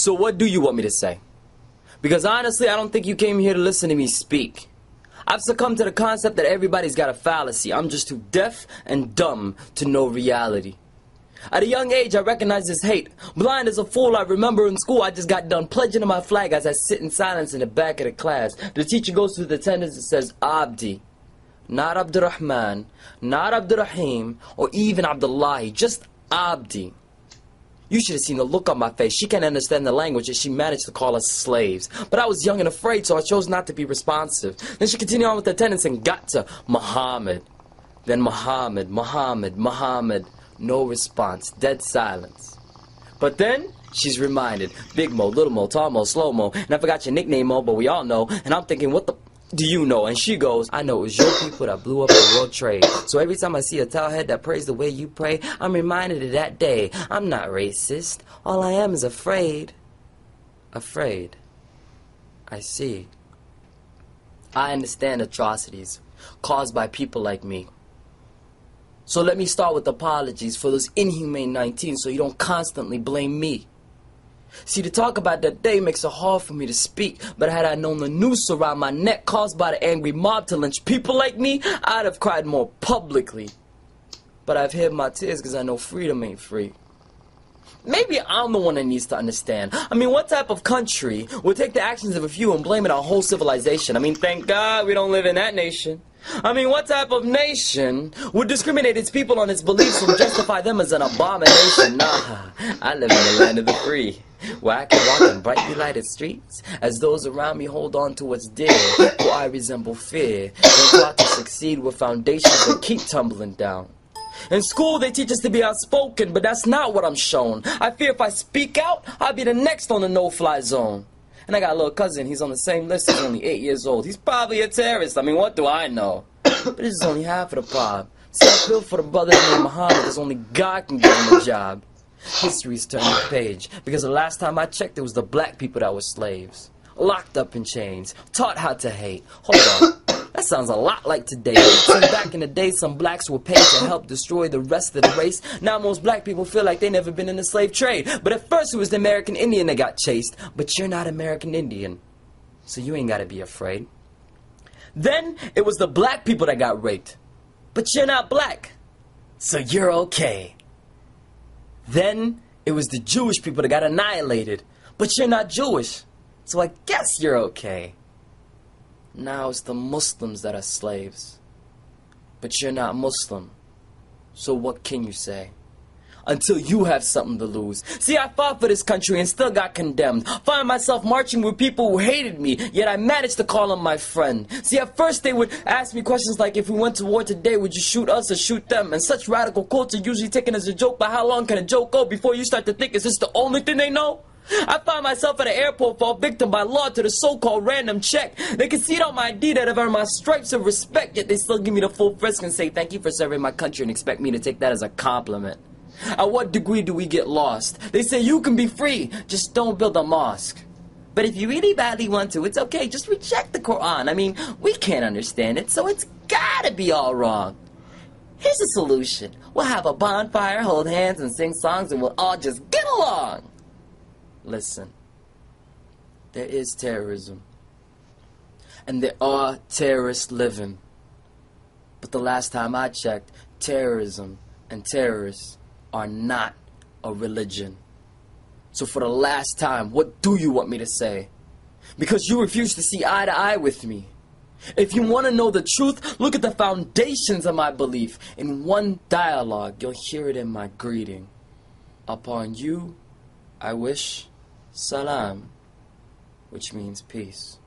So what do you want me to say? Because honestly, I don't think you came here to listen to me speak. I've succumbed to the concept that everybody's got a fallacy. I'm just too deaf and dumb to know reality. At a young age, I recognized this hate. Blind as a fool, I remember in school I just got done pledging to my flag as I sit in silence in the back of the class. The teacher goes through the attendance and says, Abdi. Not Abdurrahman, not Abdurrahim, or even Abdullahi, just Abdi. You should have seen the look on my face. She can't understand the language and she managed to call us slaves. But I was young and afraid, so I chose not to be responsive. Then she continued on with the attendance and got to Muhammad. Then Muhammad, Muhammad, Muhammad. No response, dead silence. But then she's reminded, Big Mo, Little Mo, Tall Mo, Slow Mo, and I forgot your nickname Mo, but we all know. And I'm thinking, what the do you know? And she goes, I know it was your people that blew up the World Trade. So every time I see a tall head that prays the way you pray, I'm reminded of that day. I'm not racist. All I am is afraid. Afraid. I see. I understand atrocities caused by people like me. So let me start with apologies for those inhumane 19 so you don't constantly blame me. See, to talk about that day makes it hard for me to speak, but had I known the noose around my neck caused by the angry mob to lynch people like me, I'd have cried more publicly. But I've hid my tears because I know freedom ain't free. Maybe I'm the one that needs to understand. I mean, what type of country would take the actions of a few and blame it on whole civilization? I mean, thank God we don't live in that nation. I mean, what type of nation would discriminate its people on its beliefs and justify them as an abomination? Nah, I live in the land of the free, where I can walk in brightly lighted streets as those around me hold on to what's dear, for I resemble fear, and taught to succeed with foundations that keep tumbling down. In school, they teach us to be outspoken, but that's not what I'm shown. I fear if I speak out, I'll be the next on the no-fly zone. And I got a little cousin, he's on the same list, he's only 8 years old. He's probably a terrorist, I mean, what do I know? But this is only half of the problem. See, I feel for the brothers named Muhammad, because only God can give them a job. History's turning the page, because the last time I checked, it was the black people that were slaves. Locked up in chains, taught how to hate. Hold on. That sounds a lot like today. See, back in the day, some blacks were paid to help destroy the rest of the race. Now most black people feel like they never been in the slave trade. But at first it was the American Indian that got chased. But you're not American Indian, so you ain't gotta be afraid. Then it was the black people that got raped. But you're not black, so you're okay. Then it was the Jewish people that got annihilated. But you're not Jewish, so I guess you're okay. Now it's the Muslims that are slaves. But you're not Muslim, so what can you say? Until you have something to lose. See, I fought for this country and still got condemned. Find myself marching with people who hated me, yet I managed to call them my friend. See, at first they would ask me questions like, if we went to war today, would you shoot us or shoot them? And such radical quotes are usually taken as a joke, but how long can a joke go before you start to think, is this the only thing they know? I find myself at an airport fall victim by law to the so-called random check. They can see it on my ID that I've earned my stripes of respect, yet they still give me the full frisk and say thank you for serving my country and expect me to take that as a compliment. At what degree do we get lost? They say you can be free, just don't build a mosque. But if you really badly want to, it's okay, just reject the Quran. I mean, we can't understand it, so it's gotta be all wrong. Here's a solution. We'll have a bonfire, hold hands, and sing songs, and we'll all just get along. Listen, there is terrorism, and there are terrorists living. But the last time I checked, terrorism and terrorists are not a religion. So for the last time, what do you want me to say? Because you refuse to see eye to eye with me. If you want to know the truth, look at the foundations of my belief. In one dialogue, you'll hear it in my greeting. Upon you, I wish salam, which means peace.